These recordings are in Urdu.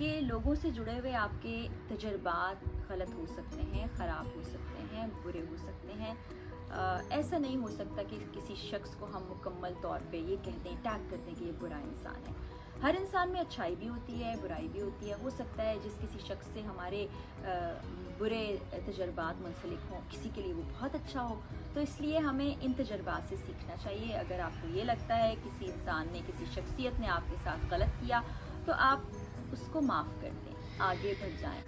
کہ لوگوں سے جڑے ہوئے آپ کے تجربات غلط ہو سکتے ہیں، خراب ہو سکتے ہیں، برے ہو سکتے ہیں۔ ایسا نہیں ہو سکتا کہ کسی شخص کو ہم مکمل طور پہ یہ کہہ دیں، ٹیگ کر دیں کہ یہ برا انسان ہے۔ ہر انسان میں اچھائی بھی ہوتی ہے، برائی بھی ہوتی ہے۔ ہو سکتا ہے جس کسی شخص سے ہمارے برے تجربات منسلک ہوں، کسی کے لیے وہ بہت اچھا ہو، تو اس لیے ہمیں ان تجربات سے سیکھنا چاہیے۔ اگر آپ کو یہ لگتا ہے کسی انسان نے، کسی شخصیت نے آپ کے ساتھ غلط کیا، تو آپ اس کو معاف کر دیں، آگے بڑھ جائیں۔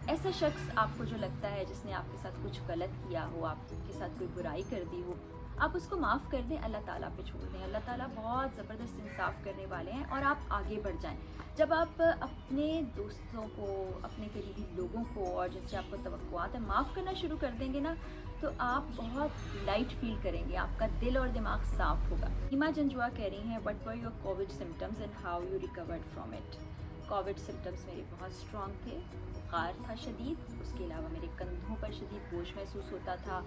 ایسا شخص آپ کو جو لگتا ہے جس نے آپ کے ساتھ کچھ غلط کیا ہو، آپ کے ساتھ کوئی برائی کر دی ہو، آپ اس کو معاف کر دیں، اللہ تعالیٰ پہ چھوڑ دیں۔ اللہ تعالیٰ بہت زبردست انصاف کرنے والے ہیں، اور آپ آگے بڑھ جائیں۔ جب آپ اپنے دوستوں کو، اپنے قریبی لوگوں کو اور جن سے آپ کو توقعات ہیں معاف کرنا شروع کر دیں گے نا، تو آپ بہت لائٹ فیل کریں گے، آپ کا دل اور دماغ صاف ہوگا۔ ہیما جنجوا کہہ رہی ہیں، what were your Covid symptoms and how you record from it. Covid symptoms میرے بہت اسٹرانگ تھے، بخار تھا شدید، اس کے علاوہ میرے کندھوں پر شدید بوجھ محسوس ہوتا تھا،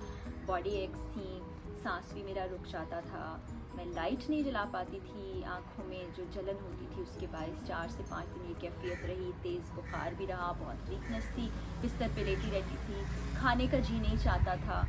باڈی ایکس تھیں، سانس بھی میرا رک جاتا تھا، میں لائٹ نہیں جلا پاتی تھی، آنکھوں میں جو جلن ہوتی تھی اس کے باعث 4 سے 5 دن یہ کیفیت رہی، تیز بخار بھی رہا، بہت ویکنس تھی، بستر پہ لیٹی رہتی تھی، کھانے کا جی نہیں چاہتا تھا۔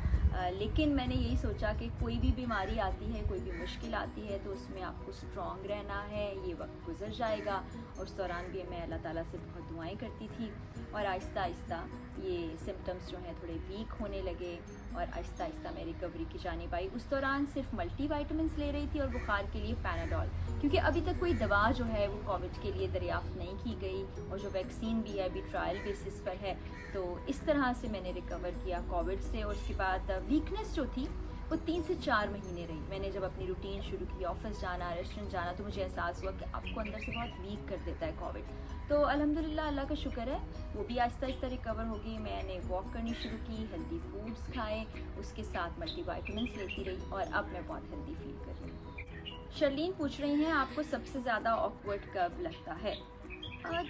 لیکن میں نے یہی سوچا کہ کوئی بھی بیماری آتی ہے، کوئی بھی مشکل آتی ہے، تو اس میں آپ کو اسٹرانگ رہنا ہے، یہ وقت گزر جائے گا۔ اور اس دوران بھی میں اللہ تعالیٰ سے بہت دعائیں کرتی تھی، اور آہستہ آہستہ یہ سمٹمز جو ہیں تھوڑے ویک ہونے لگے، اور آہستہ آہستہ میں ریکوری کی جانب آئی۔ اس دوران صرف ملٹی وائٹامنس لے رہی تھی اور بخار کے لیے پیناڈول، کیونکہ ابھی تک کوئی دوا جو ہے وہ کووڈ کے لیے دریافت نہیں کی گئی، اور جو ویکسین بھی ہے ابھی ٹرائل بیسس پر ہے۔ تو اس طرح سے میں نے ریکور کیا کووڈ سے، اور اس کے بعد ویکنس جو تھی وہ 3 سے 4 مہینے رہی۔ میں نے جب اپنی روٹین شروع کی، آفس جانا، ریسٹورینٹ جانا، تو مجھے احساس ہوا کہ آپ کو اندر سے بہت ویک کر دیتا ہے کووڈ۔ تو الحمدللہ اللہ کا شکر ہے، وہ بھی آہستہ آہستہ ریکور ہو گئی۔ میں نے واک کرنی شروع کی، ہیلدی فوڈس کھائے، اس کے ساتھ ملٹی وائٹامنس لیتی رہی، اور اب میں بہت ہیلدی فیل کر رہی ہوں۔ شرلین پوچھ رہی ہیں، آپ کو سب سے زیادہ آکورڈ کب لگتا ہے؟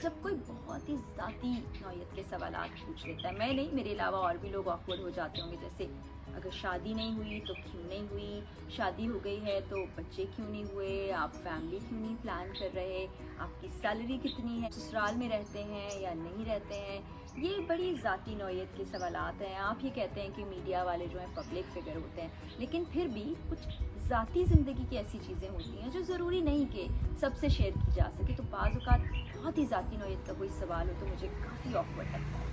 جب کوئی بہت ہی ذاتی نوعیت کے سوالات پوچھ لیتا ہے، میں نہیں، میرے علاوہ اور بھی لوگ آکورڈ ہو جاتے ہوں گے، جیسے اگر شادی نہیں ہوئی تو کیوں نہیں ہوئی، شادی ہو گئی ہے تو بچے کیوں نہیں ہوئے، آپ فیملی کیوں نہیں پلان کر رہے، آپ کی سیلری کتنی ہے، سسرال میں رہتے ہیں یا نہیں رہتے ہیں۔ یہ بڑی ذاتی نوعیت کے سوالات ہیں۔ آپ یہ کہتے ہیں کہ میڈیا والے جو ہیں پبلک فگر ہوتے ہیں، لیکن پھر بھی کچھ ذاتی زندگی کی ایسی چیزیں ہوتی ہیں جو ضروری نہیں کہ سب سے شیئر کی جا سکے، تو بعض اوقات بہت ہی ذاتی نوعیت کا کوئی سوال ہو تو مجھے کافی آکورڈ لگتا ہے۔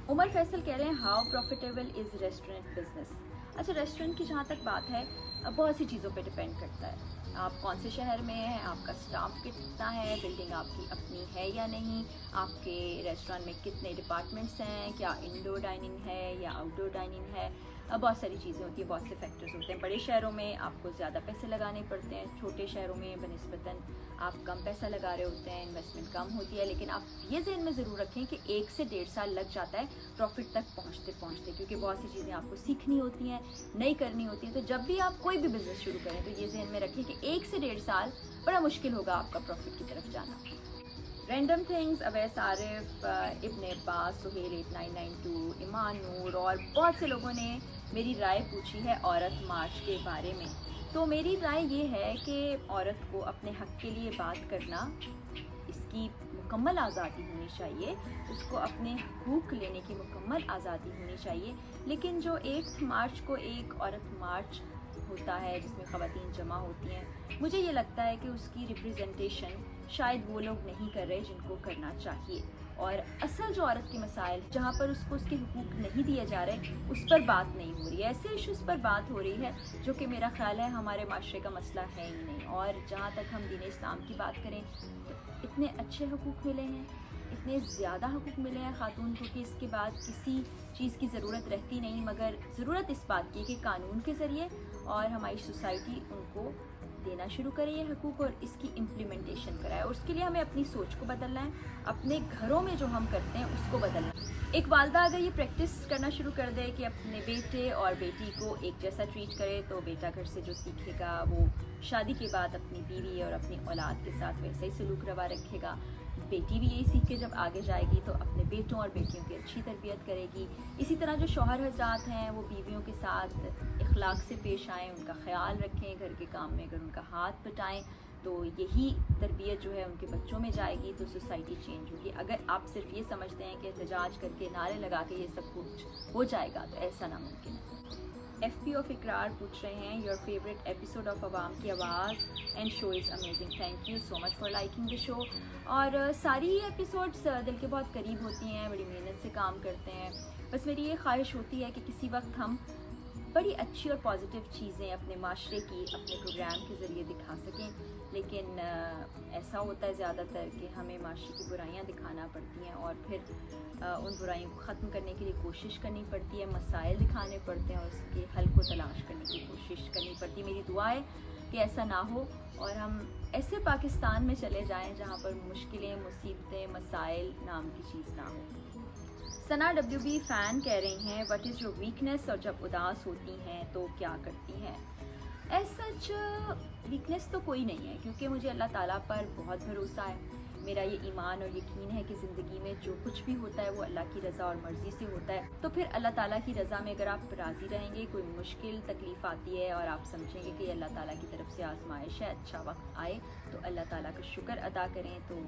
عمر فیصل کہہ رہے ہیں، how profitable is restaurant business? اچھا، ریسٹورینٹ کی جہاں تک بات ہے، بہت سی چیزوں پہ ڈپینڈ کرتا ہے۔ آپ کون سے شہر میں ہیں، آپ کا سٹاف کتنا ہے، بلڈنگ آپ کی اپنی ہے یا نہیں، آپ کے ریسٹورینٹ میں کتنے ڈپارٹمنٹس ہیں، کیا انڈور ڈائننگ ہے یا آؤٹ ڈور ڈائننگ ہے، بہت ساری چیزیں ہوتی ہیں، بہت سے فیکٹرز ہوتے ہیں۔ بڑے شہروں میں آپ کو زیادہ پیسے لگانے پڑتے ہیں، چھوٹے شہروں میں بنسبتاً آپ کم پیسہ لگا رہے ہوتے ہیں، انویسٹمنٹ کم ہوتی ہے، لیکن آپ یہ ذہن میں ضرور رکھیں کہ 1 سے 1.5 سال لگ جاتا ہے پروفٹ تک پہنچتے، کیونکہ بہت سی چیزیں آپ کو سیکھنی ہوتی ہیں، نئی کرنی ہوتی ہیں۔ تو جب بھی آپ کوئی بھی بزنس شروع کریں تو یہ ذہن میں رکھیں کہ 1 سے 1.5 سال بڑا مشکل ہوگا آپ کا پروفٹ کی طرف جانا۔ رینڈم تھنگز، اویس عارف، ابن عباس، سہیل 8992، ایمان نور اور بہت سے لوگوں نے میری رائے پوچھی ہے عورت مارچ کے بارے میں۔ تو میری رائے یہ ہے کہ عورت کو اپنے حق کے لیے بات کرنا، اس کی مکمل آزادی ہونی چاہیے، اس کو اپنے حقوق لینے کی مکمل آزادی ہونی چاہیے، لیکن جو 8 مارچ کو ایک عورت مارچ ہوتا ہے جس میں خواتین جمع ہوتی ہیں، مجھے یہ لگتا ہے کہ اس کی ریپریزنٹیشن شاید وہ لوگ نہیں کر رہے جن کو کرنا چاہیے، اور اصل جو عورت کے مسائل جہاں پر اس کو اس کے حقوق نہیں دیے جا رہے، اس پر بات نہیں ہو رہی ہے، ایسے ایشوز پر بات ہو رہی ہے جو کہ میرا خیال ہے ہمارے معاشرے کا مسئلہ ہے ہی نہیں۔ اور جہاں تک ہم دین اسلام کی بات کریں تو اتنے اچھے حقوق ملے ہیں، اتنے زیادہ حقوق ملے ہیں خاتون کو کہ اس کے بعد کسی چیز کی ضرورت رہتی نہیں، مگر ضرورت اس بات کی کہ قانون کے ذریعے اور ہماری سوسائٹی ان کو دینا شروع کرے یہ حقوق، اور اس کی امپلیمنٹیشن کرائے، اور اس کے لیے ہمیں اپنی سوچ کو بدلنا ہے، اپنے گھروں میں جو ہم کرتے ہیں اس کو بدلنا ہے۔ ایک والدہ اگر یہ پریکٹس کرنا شروع کر دے کہ اپنے بیٹے اور بیٹی کو ایک جیسا ٹریٹ کرے، تو بیٹا گھر سے جو سیکھے گا وہ شادی کے بعد اپنی بیوی اور اپنی اولاد کے ساتھ ویسا ہی سلوک روا رکھے گا۔ بیٹی بھی یہی سیکھ کے جب آگے جائے گی تو اپنے بیٹوں اور بیٹیوں کی اچھی تربیت کرے گی۔ اسی طرح جو شوہر حضرات ہیں وہ بیویوں کے ساتھ اخلاق سے پیش آئیں، ان کا خیال رکھیں، گھر کے کام میں اگر ان کا ہاتھ بٹائیں تو یہی تربیت جو ہے ان کے بچوں میں جائے گی تو سوسائٹی چینج ہوگی. اگر آپ صرف یہ سمجھتے ہیں کہ احتجاج کر کے نعرے لگا کے یہ سب کچھ ہو جائے گا تو ایسا ناممکن ہے. ایف پی آف اقرار پوچھ رہے ہیں یور فیوریٹ ایپیسوڈ آف عوام کی آواز and show is amazing. Thank you so much for liking the show. اور ساری ایپیسوڈس دل کے بہت قریب ہوتی ہیں, بڑی محنت سے کام کرتے ہیں. بس میری یہ خواہش ہوتی ہے کہ کسی وقت ہم بڑی اچھی اور پازیٹیو چیزیں اپنے معاشرے کی اپنے پروگرام کے ذریعے دکھا سکیں, لیکن ایسا ہوتا ہے زیادہ تر کہ ہمیں معاشرے کی برائیاں دکھانا پڑتی ہیں اور پھر ان برائیوں کو ختم کرنے کے لیے کوشش کرنی پڑتی ہے, مسائل دکھانے پڑتے ہیں اور اس کے حل کو تلاش کرنے کی کوشش کرنی پڑتی ہے. میری دعا ہے کہ ایسا نہ ہو اور ہم ایسے پاکستان میں چلے جائیں جہاں پر مشکلیں, مصیبتیں, مسائل نام کی چیز نہ ہو. ثنا ڈبلیو بی فین کہہ رہی ہیں وٹ از یور ویکنیس, اور جب اداس ہوتی ہیں تو کیا کرتی ہیں؟ ایز سچ ویکنیس تو کوئی نہیں ہے, کیونکہ مجھے اللہ تعالیٰ پر بہت بھروسہ ہے. میرا یہ ایمان اور یقین ہے کہ زندگی میں جو کچھ بھی ہوتا ہے وہ اللہ کی رضا اور مرضی سے ہوتا ہے. تو پھر اللہ تعالیٰ کی رضا میں اگر آپ راضی رہیں گے, کوئی مشکل تکلیف آتی ہے اور آپ سمجھیں گے کہ یہ اللہ تعالیٰ کی طرف سے آزمائش ہے, اچھا وقت آئے تو اللہ تعالیٰ کا شکر ادا کریں, تو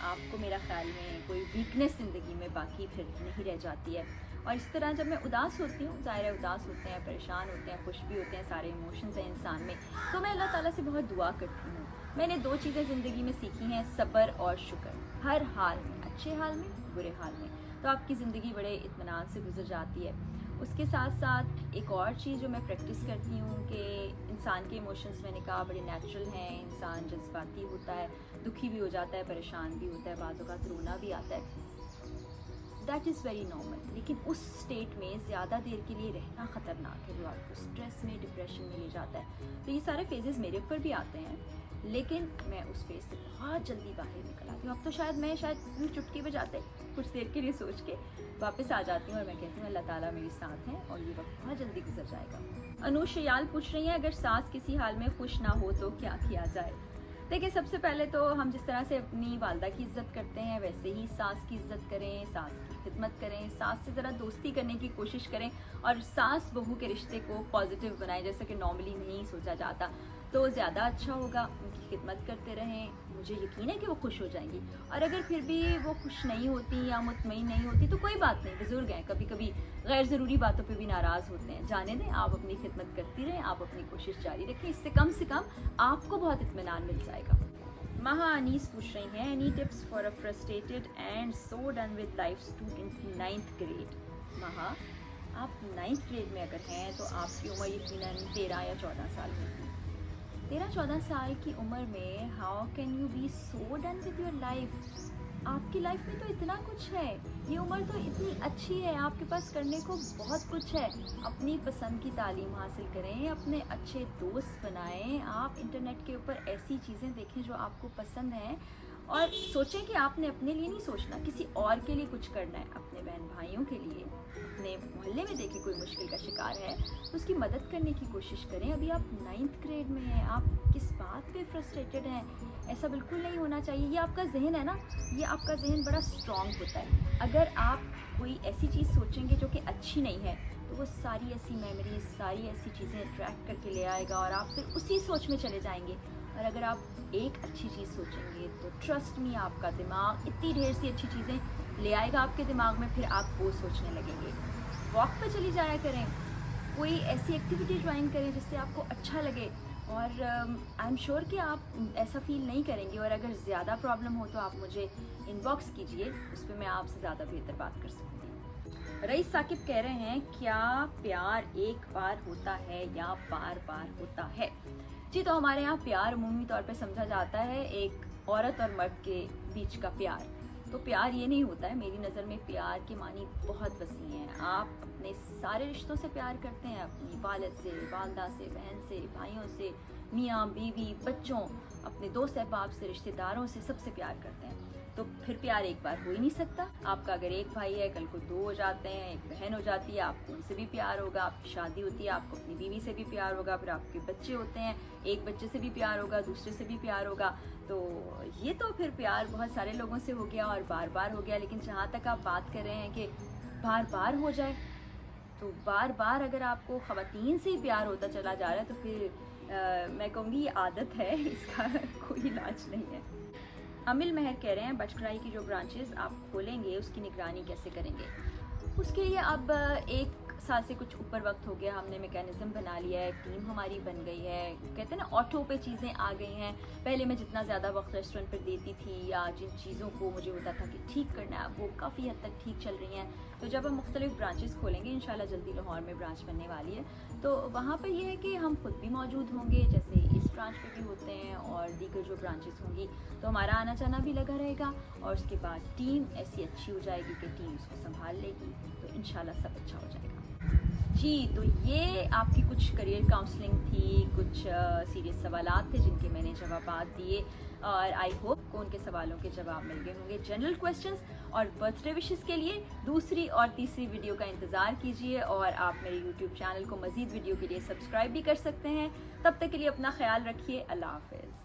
آپ کو میرا خیال میں کوئی ویکنیس زندگی میں باقی پھر نہیں رہ جاتی ہے. اور اس طرح جب میں اداس ہوتی ہوں, ظاہر ہے اداس ہوتے ہیں, پریشان ہوتے ہیں, خوش بھی ہوتے ہیں, سارے ایموشنز ہیں انسان میں, تو میں اللہ تعالیٰ سے بہت دعا کرتی ہوں. میں نے 2 چیزیں زندگی میں سیکھی ہیں, صبر اور شکر. ہر حال میں, اچھے حال میں, برے حال میں, تو آپ کی زندگی بڑے اطمینان سے گزر جاتی ہے. اس کے ساتھ ساتھ ایک اور چیز جو میں پریکٹس کرتی ہوں کہ انسان کے ایموشنز میں نے کہا بڑے نیچرل ہیں, انسان جذباتی ہوتا ہے, دکھی بھی ہو جاتا ہے, پریشان بھی ہوتا ہے, بعض اوقات رونا بھی آتا ہے, دیٹ از ویری نارمل. لیکن اس اسٹیٹ میں زیادہ دیر کے لیے رہنا خطرناک ہے, جو آپ کو اسٹریس میں, ڈپریشن میں لے جاتا ہے. تو یہ سارے فیزز میرے اوپر بھی آتے ہیں, لیکن میں اس فیز سے بہت جلدی باہر نکل آتی ہوں. اب تو شاید چٹکی بجاتے کچھ دیر کے لیے سوچ کے واپس آ جاتی ہوں اور میں کہتی ہوں اللہ تعالیٰ میرے ساتھ ہیں اور یہ وقت بہت جلدی گزر جائے گا. انوش شیال پوچھ رہی ہیں اگر ساس کسی حال میں خوش نہ ہو تو کیا کیا جائے؟ دیکھیں, سب سے پہلے تو ہم جس طرح سے اپنی والدہ کی عزت کرتے ہیں ویسے ہی ساس کی عزت کریں, ساس کی خدمت کریں, ساس سے ذرا دوستی کرنے کی کوشش کریں اور ساس بہو کے رشتے کو پازیٹیو بنائیں, جیسا کہ نارملی نہیں سوچا جاتا, تو زیادہ اچھا ہوگا. ان کی خدمت کرتے رہیں, مجھے یقین ہے کہ وہ خوش ہو جائیں گی. اور اگر پھر بھی وہ خوش نہیں ہوتی یا مطمئن نہیں ہوتی تو کوئی بات نہیں, بزرگ ہیں, کبھی کبھی غیر ضروری باتوں پہ بھی ناراض ہوتے ہیں, جانے دیں, آپ اپنی خدمت کرتی رہیں, آپ اپنی کوشش جاری رکھیں, اس سے کم آپ کو بہت اطمینان مل جائے گا. مہا انیس پوچھ رہی ہیں any tips for a frustrated and so done with life student 9th grade. Maha, آپ 9th گریڈ میں اگر ہیں تو آپ کی عمر یقیناً 13 یا 14 سال ہوگی. 13-14 سال کی عمر میں how can you be so done with your life? آپ کی لائف میں تو اتنا کچھ ہے, یہ عمر تو اتنی اچھی ہے, آپ کے پاس کرنے کو بہت کچھ ہے. اپنی پسند کی تعلیم حاصل کریں, اپنے اچھے دوست بنائیں, آپ انٹرنیٹ کے اوپر ایسی چیزیں دیکھیں جو آپ کو پسند ہیں اور سوچیں کہ آپ نے اپنے لیے نہیں سوچنا, کسی اور کے لیے کچھ کرنا ہے, اپنے بہن بھائیوں کے لیے. اپنے محلے میں دیکھیں کوئی مشکل کا شکار ہے تو اس کی مدد کرنے کی کوشش کریں. ابھی آپ 9th گریڈ میں ہیں, آپ کس بات پہ فرسٹریٹڈ ہیں؟ ایسا بالکل نہیں ہونا چاہیے. یہ آپ کا ذہن ہے نا, یہ آپ کا ذہن بڑا اسٹرانگ ہوتا ہے. اگر آپ کوئی ایسی چیز سوچیں گے جو کہ اچھی نہیں ہے تو وہ ساری ایسی میموریز, ساری ایسی چیزیں اٹریکٹ کر کے لے آئے گا اور آپ پھر اسی سوچ میں چلے جائیں گے. اور اگر آپ ایک اچھی چیز سوچیں گے تو ٹرسٹ می, آپ کا دماغ اتنی ڈھیر سی اچھی چیزیں لے آئے گا آپ کے دماغ میں, پھر آپ وہ سوچنے لگیں گے. واک پہ چلی جایا کریں, کوئی ایسی ایکٹیویٹی جوائن کریں جس سے آپ کو اچھا لگے, اور آئی ایم شیور کہ آپ ایسا فیل نہیں کریں گے. اور اگر زیادہ پرابلم ہو تو آپ مجھے ان باکس کیجئے, اس پہ میں آپ سے زیادہ بہتر بات کر سکتی ہوں. رئیس ثاقب کہہ رہے ہیں کیا پیار ایک بار ہوتا ہے یا بار بار ہوتا ہے؟ جی, تو ہمارے یہاں پیار عمومی طور پہ سمجھا جاتا ہے ایک عورت اور مرد کے بیچ کا پیار. تو پیار یہ نہیں ہوتا ہے. میری نظر میں پیار کے معنی بہت وسیع ہیں. آپ اپنے سارے رشتوں سے پیار کرتے ہیں, اپنی والد سے, والدہ سے, بہن سے, بھائیوں سے, میاں بیوی, بچوں, اپنے دوست احباب سے, رشتہ داروں سے, سب سے پیار کرتے ہیں. تو پھر پیار ایک بار ہو ہی نہیں سکتا. آپ کا اگر ایک بھائی ہے, کل کو 2 ہو جاتے ہیں, ایک بہن ہو جاتی ہے, آپ کو ان سے بھی پیار ہوگا. آپ کی شادی ہوتی ہے, آپ کو اپنی بیوی سے بھی پیار ہوگا. پھر آپ کے بچے ہوتے ہیں, ایک بچے سے بھی پیار ہوگا, دوسرے سے بھی پیار ہوگا. تو یہ تو پھر پیار بہت سارے لوگوں سے ہو گیا اور بار بار ہو گیا. لیکن جہاں تک آپ بات کر رہے ہیں کہ بار بار ہو جائے, تو بار بار اگر آپ کو خواتین سے ہی پیار ہوتا چلا جا رہا ہے تو پھر میں کہوں گی یہ عادت ہے، اس کا کوئی علاج نہیں ہے۔ امل مہر کہہ رہے ہیں بٹکرائی کی جو برانچز آپ کھولیں گے اس کی نگرانی کیسے کریں گے؟ اس کے لیے اب 1 سال سے کچھ اوپر وقت ہو گیا، ہم نے میکینزم بنا لیا ہے، ٹیم ہماری بن گئی ہے، کہتے ہیں نا آٹو پہ چیزیں آ گئی ہیں۔ پہلے میں جتنا زیادہ وقت ریسٹورینٹ پر دیتی تھی یا جن چیزوں کو مجھے ہوتا تھا کہ ٹھیک کرنا ہے وہ کافی حد تک ٹھیک چل رہی ہیں۔ تو جب ہم مختلف برانچز کھولیں گے، انشاءاللہ جلدی لاہور میں برانچ بننے والی ہے، تو وہاں پر یہ ہے کہ ہم خود بھی موجود ہوں گے جیسے اس برانچ پہ بھی ہوتے ہیں، اور دیگر جو برانچز ہوں گی تو ہمارا آنا جانا بھی لگا رہے گا، اور اس کے بعد ٹیم ایسی اچھی ہو جائے گی کہ ٹیم اس کو سنبھال لے گی، تو انشاءاللہ سب اچھا ہو جائے گا۔ جی، تو یہ آپ کی کچھ کریئر کاؤنسلنگ تھی، کچھ سیریس سوالات تھے جن کے میں نے جوابات دیے، اور آئی ہوپ کو ان کے سوالوں کے جواب مل گئے ہوں گے۔ جنرل کویسچنز اور برتھ ڈے وشز کے لیے دوسری اور تیسری ویڈیو کا انتظار کیجیے، اور آپ میرے یوٹیوب چینل کو مزید ویڈیو کے لیے سبسکرائب بھی کر سکتے ہیں۔ تب تک کے لیے اپنا خیال رکھیے، اللہ حافظ۔